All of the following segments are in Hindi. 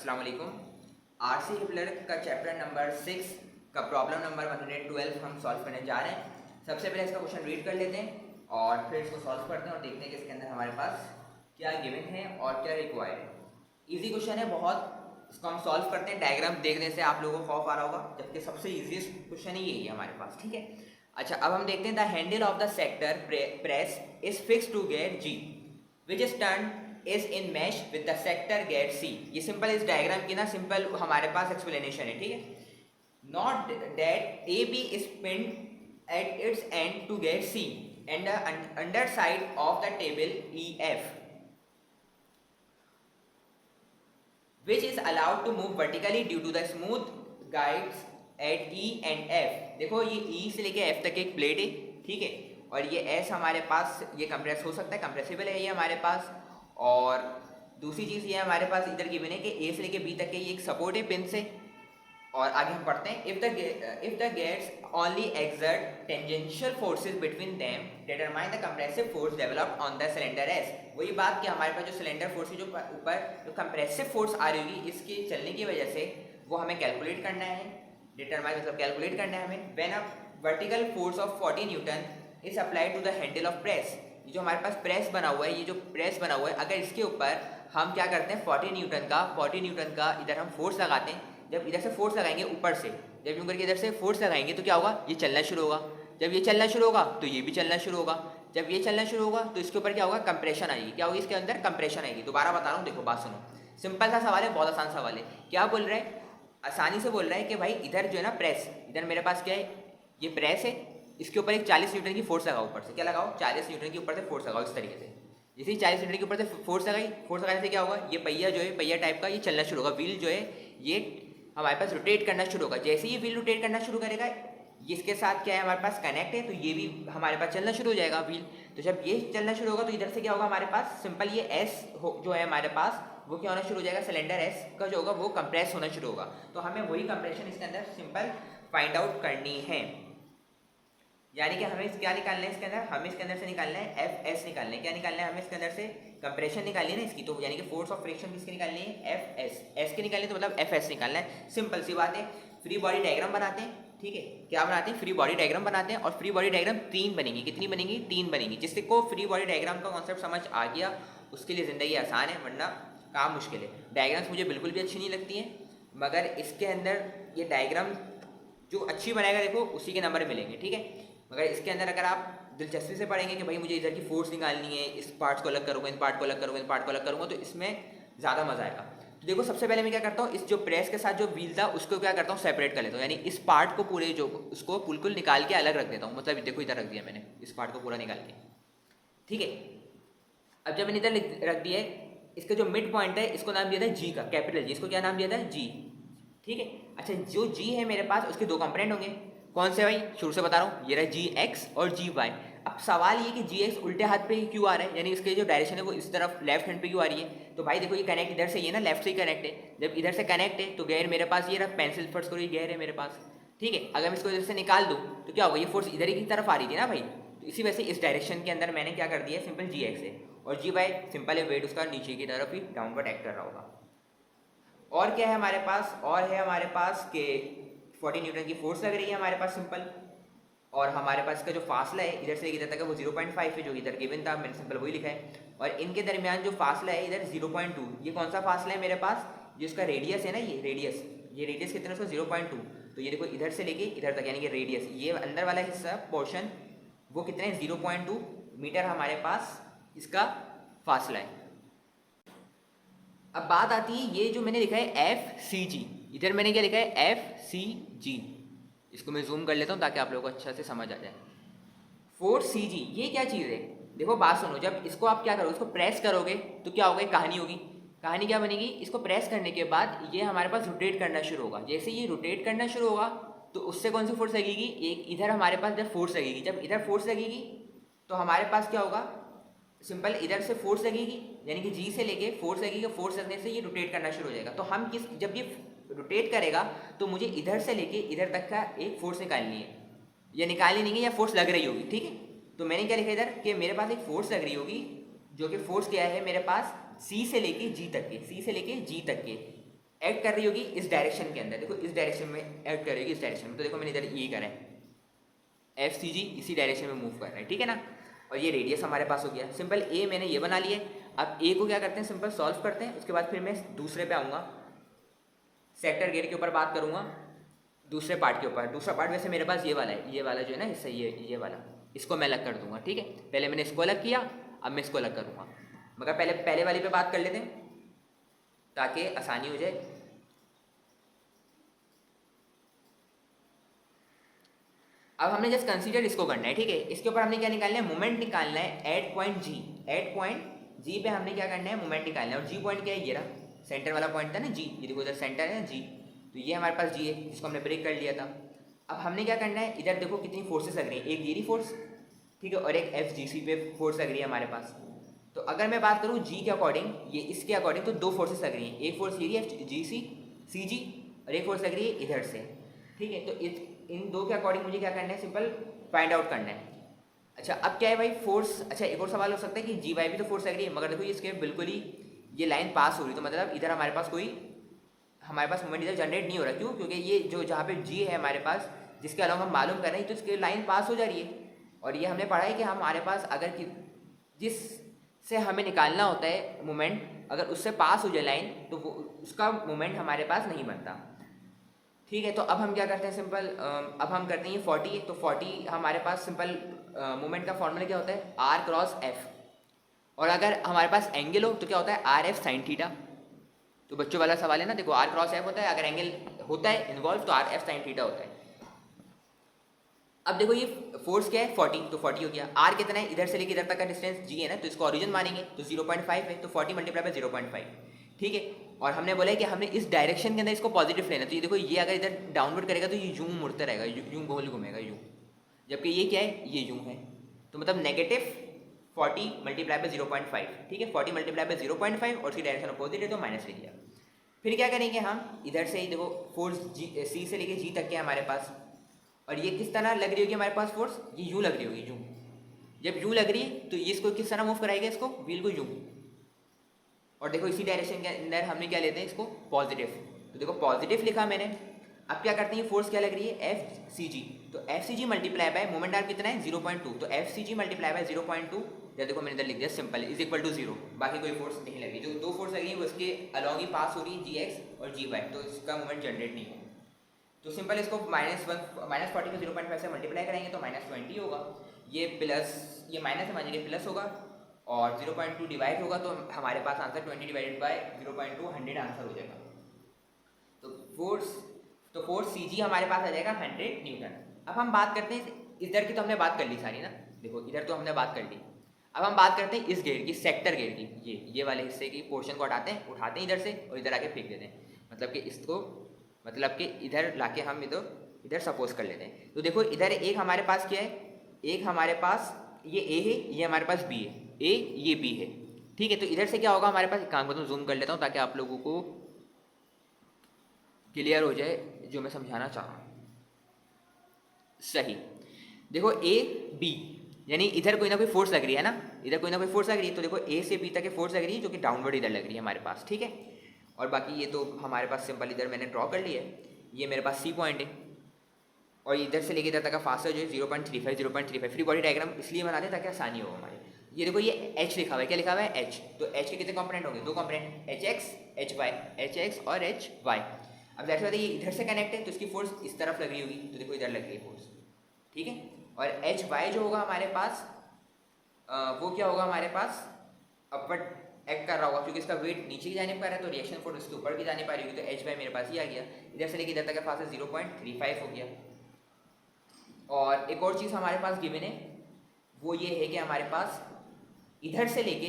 अस्सलाम वालेकुम। आरसी हिपलर का चैप्टर नंबर 6 का प्रॉब्लम नंबर 112 हम सॉल्व करने जा रहे हैं। सबसे पहले इसका क्वेश्चन रीड कर लेते हैं और फिर इसको सॉल्व करते हैं और देखते हैं कि इसके अंदर हमारे पास क्या गिवन है और क्या रिक्वायर्ड है। इजी क्वेश्चन है बहुत, इसको हम सॉल्व करते हैं। डायग्राम देखने से आप लोगों को खौफ आ रहा होगा, जबकि सबसे ईजीएस्ट क्वेश्चन ही यही है हमारे पास, ठीक है। अच्छा, अब हम देखते हैं the handle of the sector press is fix to gate G which is turn is in mesh with the sector gate C. ये सिंपल इस डायग्राम की ना सिंपल हमारे पास एक्सप्लेनेशन है, ठीक है। Not that A B is pin at its end to get C and the underside of the table E F which is allowed to move vertically due to the smooth guides at E and F। देखो ये E से लेके F तक एक प्लेट है, ठीक है, और ये S हमारे पास ये कंप्रेस हो सकता है, कंप्रेसिबल है ये हमारे पास। और दूसरी चीज़ ये हमारे पास इधर गिवन है कि A से लेके B तक के ये एक सपोर्ट है पिन से। और आगे हम पढ़ते हैं, if the gates only exert tangential forces between them determine the compressive force developed on the cylinder S। वही बात कि हमारे पास जो सिलेंडर फोर्स है, जो ऊपर जो कंप्रेसिव फोर्स आ रही होगी इसके चलने की वजह से, वो हमें कैलकुलेट करना है। डिटरमाइन मतलब कैलकुलेट करना है हमें। When a vertical force of 40 newton is applied to the handle of press. ये जो हमारे पास प्रेस बना हुआ है, ये जो प्रेस बना हुआ है, अगर इसके ऊपर हम क्या करते हैं 40 न्यूटन का इधर हम फोर्स लगाते हैं। जब इधर से फोर्स लगाएंगे ऊपर से, जब यूं करके इधर से फोर्स लगाएंगे तो क्या होगा, ये चलना शुरू होगा। जब ये चलना शुरू होगा तो ये भी चलना शुरू होगा। जब ये चलना शुरू होगा तो इसके ऊपर क्या होगा, कंप्रेशन आएगी। क्या होगी, इसके अंदर कंप्रेशन आएगी। दोबारा बता रहा हूँ, देखो बात सुनो। सिंपल सा सवाल है, बहुत आसान सवाल है। क्या बोल रहा है, आसानी से बोल रहा है कि भाई इधर जो है ना प्रेस, इधर मेरे पास क्या है, ये प्रेस है, इसके ऊपर एक 40 न्यूटन की फोर्स लगाओ ऊपर से। क्या लगाओ, 40 न्यूटन के ऊपर से फोर्स लगाओ इस तरीके से। जैसे ही 40 न्यूटन के ऊपर से फोर्स लगाई, फोर्स लगाने से क्या होगा, ये पहिया जो है, पहिया टाइप का ये चलना शुरू होगा। व्हील जो है ये हमारे पास रोटेट करना शुरू होगा। जैसे ही व्हील रोटेट करना शुरू करेगा, ये इसके साथ क्या है, हमारे पास कनेक्ट है, तो ये भी हमारे पास चलना शुरू हो जाएगा व्हील। तो जब ये चलना शुरू होगा तो इधर से क्या होगा, हमारे पास सिंपल ये एस जो है हमारे पास, वो क्या होना शुरू हो जाएगा, सिलेंडर एस का जो होगा वो कंप्रेस होना शुरू होगा। तो हमें वही कंप्रेशन इसके अंदर सिंपल फाइंड आउट करनी है। यानी कि हमें क्या निकालना है इसके अंदर, हमें इसके अंदर से निकालना है एफ एस निकालना है। क्या निकालना है हमें इसके अंदर से, कंप्रेशन निकालनी है ना इसकी, तो यानी कि फोर्स ऑफ फ्रिक्शन किसकी निकालनी है, एफ एस। एस की निकालनी है तो मतलब एफ एस निकालना है। सिंपल सी बात है। फ्री बॉडी डायग्राम बनाते हैं, ठीक है। क्या बनाते हैं, फ्री बॉडी डायग्राम बनाते हैं। और फ्री बॉडी डायग्राम 3 बनेंगी। कितनी बनेंगी, 3 बनेंगी। जिससे को फ्री बॉडी डायग्राम का कॉन्सेप्ट समझ आ गया उसके लिए ज़िंदगी आसान है, वरना काम मुश्किल है। डायग्राम्स मुझे बिल्कुल भी अच्छी नहीं लगती हैं, मगर इसके अंदर ये डायग्राम जो अच्छी बनाएगा देखो उसी के नंबर मिलेंगे, ठीक है। मगर इसके अंदर अगर आप दिलचस्पी से पढ़ेंगे कि भाई मुझे इधर की फोर्स निकालनी है, इस पार्ट्स को अलग करूँगा, इन पार्ट को अलग करूँगा, इन पार्ट को अलग करूँगा, तो इसमें ज़्यादा मज़ा आएगा। तो देखो सबसे पहले मैं क्या करता हूँ, इस जो प्रेस के साथ जो व्हील था उसको क्या करता हूँ, सेपरेट कर लेता हूँ। यानी इस पार्ट को पूरे जो उसको बिल्कुल निकाल के अलग रख देता हूँ। मतलब देखो इधर रख दिया मैंने, इस पार्ट को पूरा निकाल के, ठीक है। अब जब मैंने इधर रख दिया है, इसका जो मिड पॉइंट है इसको नाम दिया था जी का, कैपिटल जी। इसको क्या नाम दिया था, जी, ठीक है। अच्छा, जो जी है मेरे पास उसके 2 कंपोनेंट होंगे। कौन से भाई, शुरू से बता रहा हूँ, ये रहा जी एक्स और जी वाई। अब सवाल ये कि जी एक्स उल्टे हाथ पे क्यों आ रहा है, यानी इसके जो डायरेक्शन है वो इस तरफ लेफ्ट हैंड पे क्यों आ रही है। तो भाई देखो ये कनेक्ट इधर से, ये ना लेफ्ट से ही कनेक्ट है। जब इधर से कनेक्ट है तो गेयर मेरे पास ये रहा, पेंसिल फर्स्ट करो, ये गेयर है मेरे पास, ठीक है। अगर मैं इसको इधर से निकाल दूँ तो क्या होगा, ये फोर्स इधर ही की तरफ आ रही थी ना भाई। तो इसी वजह से इस डायरेक्शन के अंदर मैंने क्या कर दिया, सिंपल जी एक्स है। और जी वाई सिंपल है, वेट उसका नीचे की तरफ ही डाउनवर्ड एक्ट कर रहा होगा। और क्या है हमारे पास, और है हमारे पास कि 40 न्यूटन की फोर्स लग रही है हमारे पास सिंपल। और हमारे पास इसका जो फासला है इधर से इधर तक है वो 0.5 है, जो इधर गिवन था, मैंने सिंपल वही लिखा है। और इनके दरमियान जो फासला है इधर 0.2, ये कौन सा फासला है मेरे पास, जो इसका रेडियस है ना, ये रेडियस कितना है उसका 0.2। तो ये देखो इधर से लेके इधर तक, यानी कि रेडियस, ये अंदर वाला हिस्सा पोर्शन वो कितने हैं, 0.2 मीटर हमारे पास इसका फासला है। अब बात आती है ये जो मैंने लिखा है एफ सी जी, इधर मैंने क्या लिखा है, एफ सी जी। इसको मैं जूम कर लेता हूँ ताकि आप लोगों को अच्छा से समझ आ जाए। 4 सी जी ये क्या चीज़ है, देखो बात सुनो। जब इसको आप क्या करोगे, इसको प्रेस करोगे तो क्या होगा, कहानी होगी। कहानी क्या बनेगी, इसको प्रेस करने के बाद ये हमारे पास रोटेट करना शुरू होगा। जैसे ये रोटेट करना शुरू होगा तो उससे कौन सी फोर्स लगेगी, एक इधर हमारे पास जब फोर्स लगेगी, जब इधर फोर्स लगेगी तो हमारे पास क्या होगा, सिंपल इधर से फोर्स लगेगी, यानी कि जी से लेके फोर्स लगेगी। फोर्स लगने से ये रोटेट करना शुरू हो जाएगा। तो हम जब ये रोटेट करेगा तो मुझे इधर से लेके इधर तक का एक फोर्स निकालनी है, या निकालनी नहीं है, या फोर्स लग रही होगी, ठीक है। तो मैंने क्या लिखा इधर कि मेरे पास एक फोर्स लग रही होगी, जो कि फोर्स क्या है मेरे पास सी से लेके जी तक के, सी से लेके जी तक के एक्ट कर रही होगी इस डायरेक्शन के अंदर, देखो इस डायरेक्शन में एक्ट कर रही होगी, इस डायरेक्शन में, तो देखो मैंने इधर ये करा है, एफ सी जी इसी डायरेक्शन में मूव कर रहा है, ठीक है ना। और ये रेडियस हमारे पास हो गया, सिंपल ए मैंने ये बना लिया। अब ए को क्या करते हैं, सिंपल सॉल्व करते हैं, उसके बाद फिर मैं दूसरे पे आऊँगा, सेक्टर गेट के ऊपर बात करूँगा, दूसरे पार्ट के ऊपर। दूसरा पार्ट वैसे मेरे पास ये वाला है, ये वाला जो है ना हिस्सा, ये वाला, इसको मैं अलग कर दूंगा, ठीक है। पहले मैंने इसको अलग किया, अब मैं इसको अलग करूँगा, मगर पहले वाली पे बात कर लेते हैं ताकि आसानी हो जाए। अब हमने जस्ट कंसीडर इसको करना है, ठीक है। इसके ऊपर हमने क्या निकालना है, मोमेंट निकालना है एट पॉइंट जी। एट पॉइंट जी पे हमने क्या करना है, मोमेंट निकालना है। और जी पॉइंट क्या है, ये रहा सेंटर वाला पॉइंट था ना जी, ये देखो इधर सेंटर है ना जी, तो ये हमारे पास जी है जिसको हमने ब्रेक कर लिया था। अब हमने क्या करना है, इधर देखो कितनी फोर्सेस लग रही हैं, एक गियरी फोर्स, ठीक है, और एक एफ जी सी पे फोर्स लग रही है हमारे पास। तो अगर मैं बात करूँ जी के अकॉर्डिंग, ये इसके अकॉर्डिंग, तो दो फोर्सेस लग रही हैं, एक फोर्स ये रही है जी सी सी जी, और एक फोर्स लग रही है इधर से, ठीक है। तो इन दो के अकॉर्डिंग मुझे क्या करना है, सिंपल फाइंड आउट करना है। अच्छा अब क्या है भाई, फोर्स, अच्छा एक और सवाल हो सकता है कि जी वाई भी तो फोर्स लग रही है, मगर देखो इसके बिल्कुल ही ये लाइन पास हो रही, तो मतलब इधर हमारे पास मोमेंट इधर जनरेट नहीं हो रहा। क्यों, क्योंकि ये जो जहाँ पे जी है हमारे पास, जिसके अलावा हम मालूम कर रहे हैं, तो इसके लाइन पास हो जा रही है। और ये हमने पढ़ा है कि हमारे पास अगर जिस से हमें निकालना होता है मोमेंट, अगर उससे पास हो जाए लाइन, तो वो उसका मोमेंट हमारे पास नहीं बनता, ठीक है। तो अब हम क्या करते हैं, सिंपल अब हम करते हैं 40, तो 40 हमारे पास सिंपल मोमेंट का फॉर्मूला क्या होता है, आर क्रॉस एफ। और अगर हमारे पास एंगल हो तो क्या होता है, आर एफ साइन थीटा। तो बच्चों वाला सवाल है ना, देखो आर क्रॉस एफ होता है, अगर एंगल होता है इन्वॉल्व तो आर एफ साइन थीटा होता है। अब देखो ये फोर्स क्या है 40, तो 40 हो गया। आर कितना है, इधर से लेकर इधर तक का डिस्टेंस जी है ना, तो इसको ओरिजिन मानेंगे, तो 0.5 है, तो 40 मल्टीप्लाई बाय 0.5, ठीक है। और हमने बोला है कि हमने इस डायरेक्शन के अंदर इसको पॉजिटिव लेना, तो ये देखो ये अगर इधर डाउनवर्ड करेगा तो ये यूं मुड़ता रहेगा, यूं गोल घूमेगा यूं, जबकि ये क्या है, ये यूं है, तो मतलब नेगेटिव 40 मल्टीप्लाई बाय 0.5, ठीक है। 40 मल्टीप्लाई बाय 0.5 और उसकी डायरेक्शन अपोजिट है तो माइनस लिख दिया। फिर क्या करेंगे हम, इधर से देखो फोर्स जी सी से लेके जी तक के हमारे पास, और ये किस तरह लग रही होगी हमारे पास फोर्स, ये यूं लग रही होगी, यूं। जब यूं लग रही है तो ये इसको किस तरह मूव कराएगा, इसको व्हील को यूं। और देखो इसी डायरेक्शन के अंदर हमने क्या लेते हैं, इसको पॉजिटिव, तो देखो पॉजिटिव लिखा मैंने। अब क्या करते हैं, फोर्स क्या लग रही है, एफ सी जी, तो F C G multiply by moment R कितना है 0.2, तो F C G multiply by 0.2, या देखो मैंने इधर लिख दिया सिंपल, इज इक्वल टू 0। बाकी कोई फोर्स नहीं लग रही, जो दो फोर्स लग रही है वो इसके अलॉन्ग ही पास हो रही है, जी एक्स और जी वाई, तो इसका मोमेंट जनरेट नहीं होगा। तो सिंपल इसको -40 को 0.5 से मल्टीप्लाई करेंगे तो -20 होगा, ये प्लस, ये माइनस है मानिए प्लस होगा, और 0.2 डिवाइड होगा, तो हमारे पास आंसर 20 डिवाइडेड बाय 0.2 100 आंसर हो जाएगा। तो फोर्स सी जी हमारे पास आ जाएगा 100 न्यूटन। अब हम बात करते हैं, इधर की तो हमने बात कर ली सारी ना, देखो इधर तो हमने बात कर ली। अब हम बात करते हैं इस गेयर की, सेक्टर गेयर की, ये वाले हिस्से की पोर्शन को उठाते हैं इधर से और इधर आके फेंक देते हैं, मतलब कि इसको, मतलब कि इधर लाके हम इधर सपोज कर लेते हैं। तो देखो इधर एक हमारे पास क्या है, एक हमारे पास ये ए है, ये हमारे पास बी है, ए ये बी है, ठीक है। तो इधर से क्या होगा हमारे पास, काम करता हूँ जूम कर लेता हूँ ताकि आप लोगों को क्लियर हो जाए जो मैं समझाना चाह रहा हूँ। सही, देखो ए बी, यानी इधर कोई ना कोई फोर्स लग रही है ना, इधर कोई ना कोई फोर्स लग रही है, तो देखो ए से बी तक फोर्स लग रही है जो कि डाउनवर्ड इधर लग रही है हमारे पास, ठीक है। और बाकी ये तो हमारे पास सिंपल इधर मैंने ड्रॉ कर लिया है, ये मेरे पास सी पॉइंट है, और इधर से लेकर इधर तक का फासला जो है 0.35 फ्री बॉडी डायग्राम इसलिए बनाते हैं ताकि आसानी हो हमारे। ये देखो ये एच लिखा हुआ है, क्या लिखा हुआ है, एच, तो एच के कितने कंपोनेंट होंगे, दो कंपोनेंट, एच एक्स और एच वाई। अब दैट्स वाई ये इधर से कनेक्ट है तो इसकी फोर्स इस तरफ लग रही होगी, तो देखो इधर लग रही है फोर्स, ठीक है। और एच वाई जो होगा हमारे पास वो क्या होगा हमारे पास, अपवर्ड एक्ट कर रहा होगा, क्योंकि इसका वेट नीचे की जाने पर है तो रिएक्शन फोर्स इसके ऊपर की जाने पा रही होगी, तो एच वाई मेरे पास ही आ गया। इधर से लेकर इधर तक का फासला 0.35 हो गया। और एक और चीज़ हमारे पास गिवन है, वो ये है कि हमारे पास इधर से लेके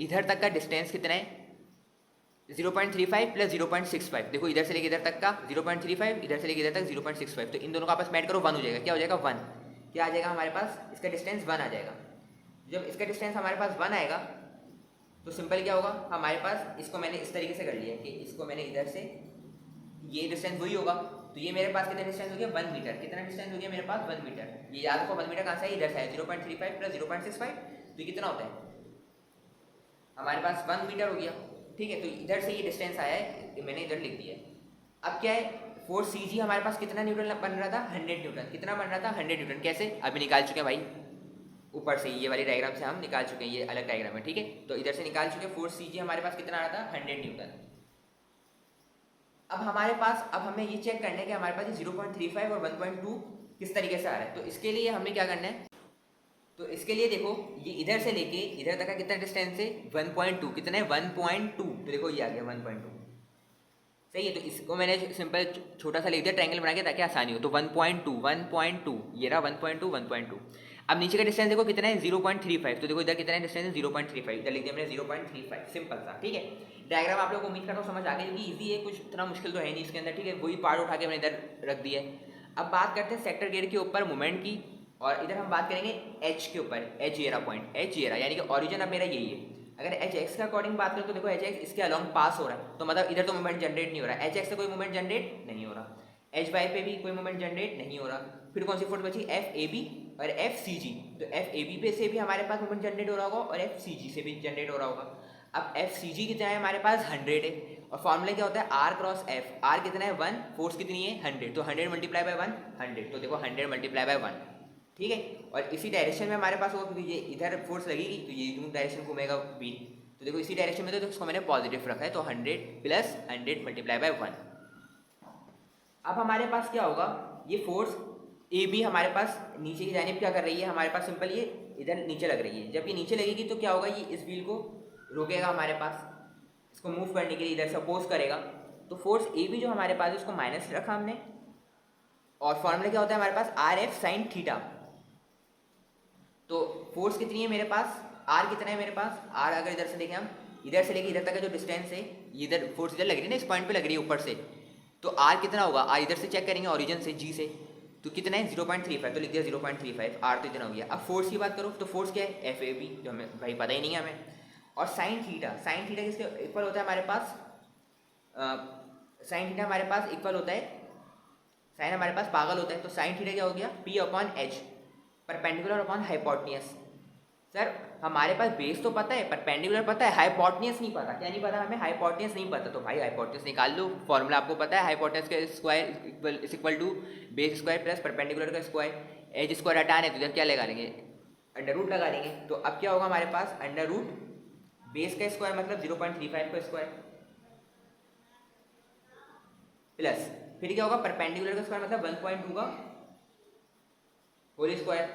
इधर तक का डिस्टेंस कितना है, 0.35 प्लस 0.65। देखो इधर से लेके इधर तक का 0.35, इधर से लेके इधर तक 0.65, तो इन दोनों का आपस में ऐड करो 1 हो जाएगा, क्या हो जाएगा 1, क्या आ जाएगा हमारे पास, इसका डिस्टेंस 1 आ जाएगा। जब इसका डिस्टेंस हमारे पास 1 आएगा तो सिंपल क्या होगा हमारे पास, इसको मैंने इस तरीके से कर लिया कि इसको मैंने इधर से, ये डिस्टेंस वही होगा, तो ये मेरे पास कितना डिस्टेंस हो गया 1 मीटर, कितना डिस्टेंस हो गया मेरे पास 1 मीटर। ये याद रखो 1 मीटर कहाँ से है, इधर से है, 0.35 प्लस 0.65, तो ये कितना होता है हमारे पास 1 मीटर हो गया। ठीक है, तो इधर से ये डिस्टेंस आया है, मैंने इधर लिख दिया है। अब क्या है, फोर्स सी जी हमारे पास कितना न्यूटन बन रहा था, 100 न्यूटन। कितना बन रहा था, 100 न्यूटन। कैसे, अभी निकाल चुके हैं भाई, ऊपर से ये वाली डायग्राम से हम निकाल चुके हैं, ये अलग डायग्राम है, ठीक है। तो इधर से निकाल चुके हैं, फोर्स सी जी हमारे पास कितना आ रहा था, 100 न्यूटन। अब हमारे पास, अब हमें ये चेक करना है कि हमारे पास 0.35 और 1.2 किस तरीके से आ रहा है। तो इसके लिए हमें क्या करना है, तो इसके लिए देखो, ये इधर से लेके इधर तक का कितना डिस्टेंस है, 1.2। कितना है, 1.2। तो देखो ये आ गया 1.2, सही है। तो इसको मैंने सिंपल छोटा सा लिख दिया ट्रायंगल बना के, ताकि आसानी हो। तो 1.2 ये रहा 1.2 1.2। अब नीचे का डिस्टेंस देखो कितना है, 0.35। तो देखो इधर कितना है डिस्टेंस है, 0.35। इधर लिख दिया मैंने 0.35, सिंपल सा, ठीक है। डायग्राम आप लोग को उम्मीद करता हूँ समझ आ गई, क्योंकि ईजी है, कुछ इतना मुश्किल तो है नहीं इसके अंदर, ठीक है। वही पार्ट उठा के मैंने इधर रख दिया है। अब बात करते हैं सेक्टर गेयर के ऊपर मोमेंट की, और इधर हम बात करेंगे एच के ऊपर। एच ये रहा पॉइंट, एच ये रहा, यानी कि ऑरिजिन अब मेरा यही है। अगर एच एक्स के अकॉर्डिंग बात करें तो देखो एच एक्स इसके अलॉन्ग पास हो रहा है, तो मतलब इधर तो मूवमेंट जनरेट नहीं हो रहा है, एच एक्स से कोई मूवमेंट जनरेट नहीं हो रहा, एच वाई पे भी कोई मूवमेंट जनरेट नहीं हो रहा। फिर कौन सी फोर्स बची, एफ ए बी और एफ सी जी। तो एफ ए बी पे से भी हमारे पास मूवमेंट जनरेट हो रहा होगा, और एफ सी जी से भी जनरेट हो रहा होगा। अब एफ सी जी कितना है, हमारे पास 100 है, और फॉर्मूला क्या होता है, आर क्रॉस एफ। आर कितना है, 1, फोर्स कितनी है, 100। तो 100 मल्टीप्लाई बाय 1, 100। तो देखो 100 मल्टीप्लाई बाय 1, ठीक है। और इसी डायरेक्शन में हमारे पास होगा, क्योंकि ये इधर फोर्स लगेगी तो ये डायरेक्शन घूमेगा व्हील। तो देखो इसी डायरेक्शन में, तो इसको मैंने पॉजिटिव रखा है। तो 100 प्लस 100 मल्टीप्लाई बाय 1। अब हमारे पास क्या होगा, ये फोर्स ए बी हमारे पास नीचे की जानिब क्या कर रही है, हमारे पास सिंपल ये इधर नीचे लग रही है। जब ये नीचे लगेगी तो क्या होगा, ये इस व्हील को रोकेगा हमारे पास, इसको मूव करने के लिए इधर से अपोज करेगा। तो फोर्स ए बी जो हमारे पास है उसको माइनस रखा हमने, और फॉर्मूला क्या होता है हमारे पास, आर एफ साइन थीटा। तो फोर्स कितनी है मेरे पास, आर कितना है मेरे पास, आर अगर इधर से देखें हम, इधर से लेके इधर तक का जो डिस्टेंस है, इधर फोर्स इधर लग रही है ना, इस पॉइंट पे लग रही है ऊपर से, तो आर कितना होगा, आर इधर से चेक करेंगे ओरिजिन से, जी से, तो कितना है 0.35। तो लिख दिया 0.35, आर तो इतना हो गया। अब फोर्स की बात करो तो फोर्स क्या है, एफ ए बी, जो हमें भाई पता ही नहीं है हमें। और साइन थीटा, साइन थीटा किसके इक्वल होता है हमारे पास, साइन थीटा हमारे पास इक्वल होता है, साइन हमारे पास पागल होता है, तो साइन थीटा क्या हो गया, P upon H, perpendicular upon hypotenuse. Sir हमारे पास बेस तो पता है, परपेंडिकुलर पता है, हाइपोटेन्यूज नहीं पता। क्या नहीं पता हमें, हाइपोटेन्यूज नहीं पता। तो भाई हाइपोटेन्यूज निकाल लो, फॉर्मूला आपको पता है, हाइपोटेन्यूज का square is equal to base square plus perpendicular का स्क्वायर। एज स्क्वायर हटाने तो इधर क्या लगा लेंगे, अंडर रूट लगा लेंगे। तो अब क्या होगा हमारे पास, अंडर रूट बेस का स्क्वायर मतलब 0.35 का स्क्वायर, प्लस फिर क्या होगा, परपेंडिकुलर का स्क्वायर मतलब 1.2 का होल स्क्वायर।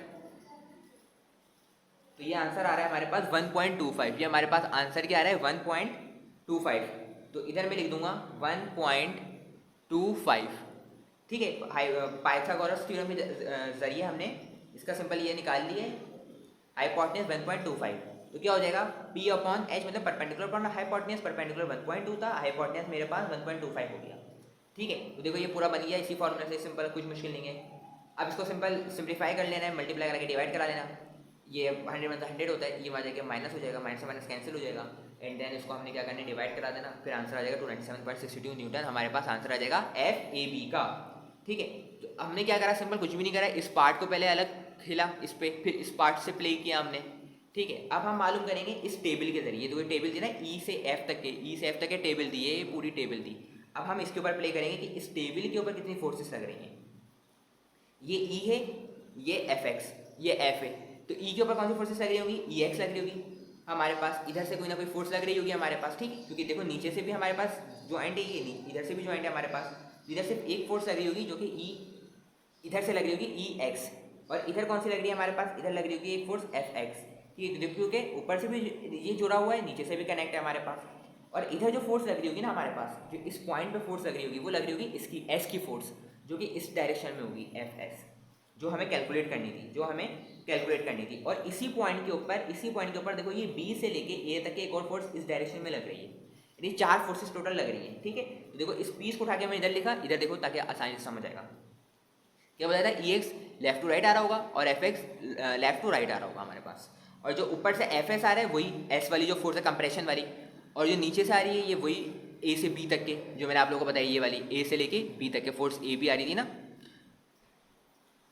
तो ये आंसर आ रहा है हमारे पास 1.25। ये हमारे पास आंसर क्या आ रहा है, 1.25। तो इधर मैं लिख दूंगा 1.25, ठीक है। पाइथागोरस थ्योरम के जरिए हमने इसका सिंपल ये निकाल लिए, हाइपोटेन्यूज 1.25। तो क्या हो जाएगा, P अपॉन H मतलब परपेंडिकुलर अपॉन हाइपोटेन्यूज, परपेंडिकुलर 1.2 था, हाइपोटेन्यूज मेरे पास 1.25 हो गया, ठीक है। तो देखो ये पूरा बन गया इसी फॉर्मूला से, सिंपल, कुछ मुश्किल नहीं है। अब इसको सिंपल सिंप्लीफाई कर लेना है, मल्टीप्लाई करके डिवाइड करा लेना। ये 100 मतलब 100 होता है, ये वहाँ जाके माइनस हो जाएगा, माइनस से माइनस कैंसिल हो जाएगा, एंड देन इसको हमने क्या करना है, डिवाइड करा देना। फिर आंसर आ जाएगा 297.62 न्यूटन, हमारे पास आंसर आ जाएगा एफ ए बी का, ठीक है। तो हमने क्या करा, सिंपल कुछ भी नहीं करा, इस पार्ट को पहले अलग खिला इस पे, फिर इस पार्ट से प्ले किया हमने, ठीक है। अब हम मालूम करेंगे इस टेबल के जरिए, तो ये टेबल थी ना, ई से एफ तक के, ई से एफ तक के टेबल दी है, ये पूरी टेबल थी। अब हम इसके ऊपर प्ले करेंगे कि इस टेबल के ऊपर कितनी फोर्सेस लग रही हैं। ये ई है, ये एफ एक्स, ये एफ है। तो ई के ऊपर कौन सी फोर्सेस लग रही होगी, ई एक्स लग रही होगी हमारे पास, इधर से कोई ना कोई फोर्स लग रही होगी हमारे पास, ठीक। क्योंकि देखो नीचे से भी हमारे पास ज्वाइंट है, ये इधर से भी ज्वाइंट है हमारे पास, इधर सिर्फ एक फोर्स लग रही होगी जो कि ई इधर से लग रही होगी, ई एक्स। और इधर कौन सी लग रही है हमारे पास, इधर लग रही होगी एक फोर्स एफ एक्स, ठीक है। देखो क्योंकि ऊपर से भी ये जुड़ा हुआ है, नीचे से भी कनेक्ट है हमारे पास। और इधर जो फोर्स लग रही होगी ना हमारे पास, जो इस पॉइंट पे फोर्स लग रही होगी, वो लग रही होगी इसकी एस की फोर्स, जो कि इस डायरेक्शन में होगी, एफ एस, जो हमें कैलकुलेट करनी थी, और इसी पॉइंट के ऊपर देखो ये बी से लेके ए तक के एक और फोर्स इस डायरेक्शन में लग रही है, यानी 4 फोर्सेस टोटल लग रही है, ठीक है। तो देखो इस पीस को उठा के मैंने इधर लिखा, इधर देखो ताकि आसानी से समझ आएगा। क्या बताया था, E x left to right आ रहा होगा और F x left to right आ रहा होगा हमारे पास, और जो ऊपर से एफ एस आ रहा है वही एस वाली जो फोर्स है कंप्रेशन वाली, और जो नीचे से आ रही है ये वही ए से बी तक के, जो मैंने आप लोगों को बताया, ये वाली ए से लेके बी तक के फोर्स ए बी आ रही थी ना।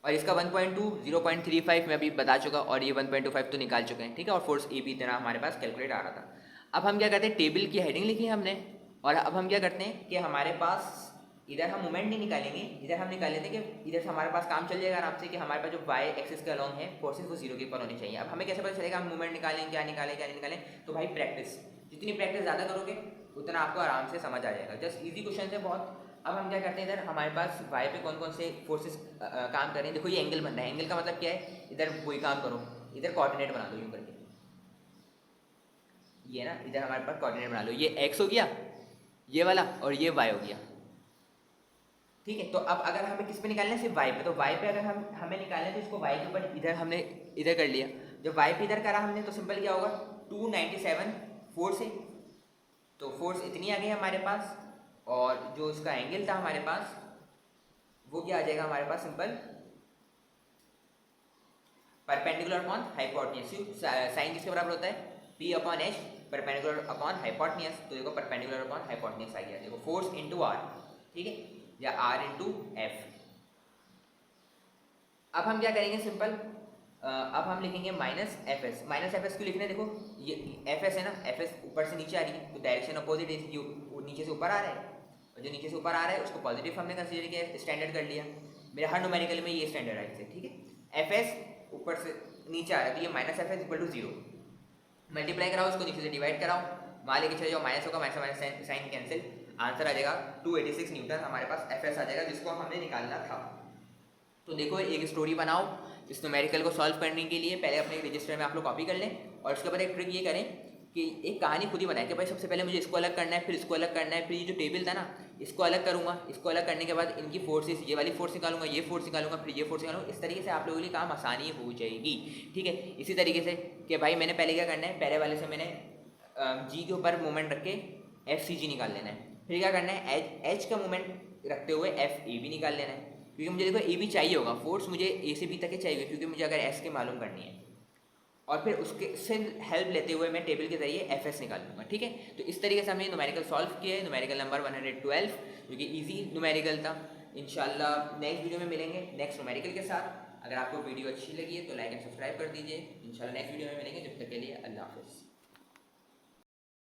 और इसका 1.2 0.35 मैं अभी बता चुका, और ये 1.25 तो निकाल चुके हैं, ठीक है। और फोर्स ए बी इतना हमारे पास कैलकुलेट आ रहा था। अब हम क्या करते हैं, टेबल की हेडिंग लिखी है हमने, और अब हम क्या करते हैं कि हमारे पास इधर हम मोमेंट नहीं निकालेंगे, इधर हम निकाल लेते हैं कि इधर से हमारे पास काम चल जाएगा आराम से कि हमारे पास जो वाई एक्सिस के अलॉन्ग है फोर्सेस वो 0 के ऊपर होनी चाहिए। अब हमें कैसे पता चलेगा हम मोमेंट निकालें क्या निकालें क्या नहीं निकालें? तो भाई प्रैक्टिस, जितनी प्रैक्टिस ज़्यादा करोगे उतना आपको आराम से समझ आ जाएगा। जस्ट इजी क्वेश्चन है बहुत। अब हम क्या करते हैं, इधर हमारे पास वाई पे कौन कौन से फोर्सेस काम कर रहे हैं। देखो ये एंगल बन रहा है, एंगल का मतलब क्या है, इधर वही काम करो, इधर कोऑर्डिनेट बना दो यूँ करके, ये ना इधर हमारे पास कोऑर्डिनेट बना लो, ये एक्स हो गया ये वाला और ये वाई हो गया, ठीक है। तो अब अगर हमें किस पे निकालना है, सिर्फ वाई पे, तो वाई पे अगर हम हमें निकालना है तो इसको वाई के ऊपर इधर हमने इधर कर लिया। जब वाई पे इधर करा हमने तो सिंपल क्या होगा, 297 फोर्स है, तो फोर्स इतनी आ गई हमारे पास, और जो इसका एंगल था हमारे पास वो क्या आ जाएगा हमारे पास, simple perpendicular upon hypotenuse. Sine किसके बराबर होता है, P upon H perpendicular upon hypotenuse. तो देखो परपेंडिकुलर अपॉन हाइपोटेन्यूज आ गया, देखो फोर्स इनटू आर, ठीक है, या R इनटू F। अब हम क्या करेंगे, सिंपल अब हम लिखेंगे minus F S. Minus F S क्यों लिखना है, देखो ये एफ एस है ना, एफ एस ऊपर से नीचे आ रही है तो डायरेक्शन अपोजिट है, नीचे से ऊपर आ रहा है, और जो नीचे से ऊपर आ रहा है उसको पॉजिटिव हमने कंसीडर किया, स्टैंडर्ड कर लिया। मेरे हर न्यूमेरिकल में ये स्टैंडर्ड है इससे, ठीक है। एफ एस ऊपर से नीचे आ रहा है तो ये minus F S equal to 0, multiply कराओ उसको नीचे से डिवाइड कराओ, मान लेके चले जाओ माइनस होगा, minus minus sine cancel, answer आ जाएगा 286 न्यूटन हमारे पास एफ एस आ जाएगा, जिसको हमने निकालना था। तो देखो एक स्टोरी बनाओ इस न्यूमेरिकल को सॉल्व करने के लिए, पहले अपने रजिस्टर में आप लोग कॉपी कर लें, और उसके बाद एक ट्रिक ये करें कि एक कहानी खुद ही बनाए कि भाई सबसे पहले मुझे इसको अलग करना है, फिर इसको अलग करना है, फिर ये जो टेबल था ना इसको अलग करूँगा, इसको अलग करने के बाद इनकी फोर्सेस, ये वाली फोर्स निकालूंगा, ये फोर्स निकालूंगा, फिर ये फोर्स निकालूंगा। इस तरीके से आप लोगों के लिए काम आसानी हो जाएगी, ठीक है। इसी तरीके से कि भाई मैंने पहले क्या करना है, पहले वाले से मैंने जी के ऊपर मोमेंट रख के एफ सी जी निकाल लेना है, फिर क्या करना है एच का मोमेंट रखते हुए एफ ए भी निकाल लेना है, क्योंकि मुझे देखो ए भी चाहिए होगा, फोर्स मुझे ए से बी तक ही चाहिए, क्योंकि मुझे अगर एस के मालूम करनी है, और फिर उसके से हेल्प लेते हुए मैं टेबल के जरिए एफ एस निकाल लूँगा, ठीक है। तो इस तरीके से हमने न्यूमेरिकल सॉल्व किया है, न्यूमेरिकल नंबर 112 जो कि ईजी न्यूमेरिकल था। इंशाल्लाह नेक्स्ट वीडियो में मिलेंगे नेक्स्ट न्यूमेरिकल के साथ। अगर आपको वीडियो अच्छी लगी है तो लाइक एंड सब्सक्राइब कर दीजिए। इंशाल्लाह नेक्स्ट वीडियो में मिलेंगे, जब तक के लिए अल्लाह हाफिज़।